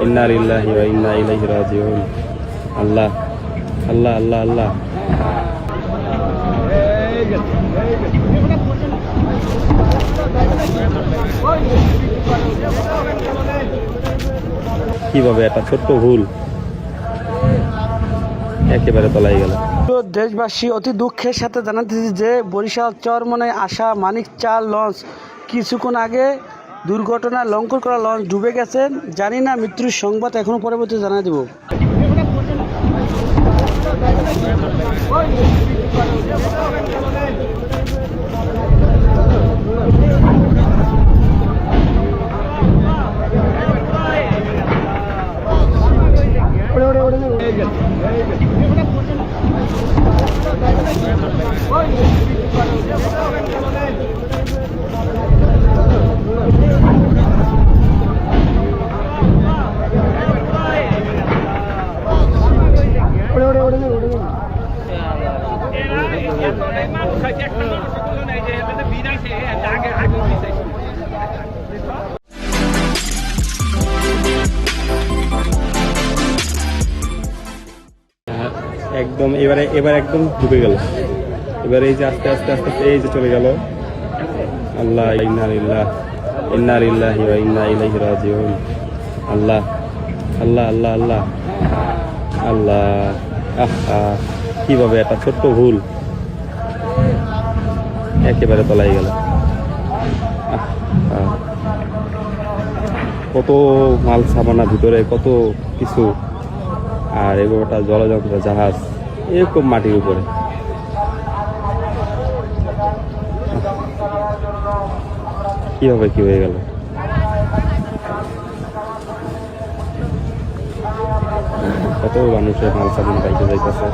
ইন্না লিল্লাহি ওয়া ইন্না ইলাইহি রাজিউন। আল্লাহ আল্লাহ আল্লাহ আল্লাহ। কিভাবে একটা ছোট্ট ভুল একেবারে তলায় গেল। দেশবাসী অতি দুঃখের সাথে জানাতেছি যে বরিশাল চরমনায় আসা মানিক চাল লঞ্চ কিছুক্ষণ আগে দুর্ঘটনা লঙ্ঘন করা লঞ্চ ডুবে গেছে। জানি না মৃত্যুর সংবাদ এখনো পরবর্তী জানা দেব। একদম এবার একদম ডুবে গেল। এবারে এই যে আস্তে আস্তে আস্তে আস্তে এই যে চলে গেল। আল্লাহ ইন্না লিল্লাহি ওয়া ইন্না ইলাইহি রাজিউন। আল্লাহ আল্লাহ আল্লাহ আল্লাহ আল্লাহ। আহা, কিভাবে একটা ছোট্ট ভুল একেবারে তলায় গেল। কত মাল সামানা ভিতরে, কত কিছু, আর এগোটা জলযন্ত্র জাহাজ এরকম মাটির উপরে। কিভাবে কি হয়ে গেল? কত মানুষের মাল সামান বাইকে যাইতেছে।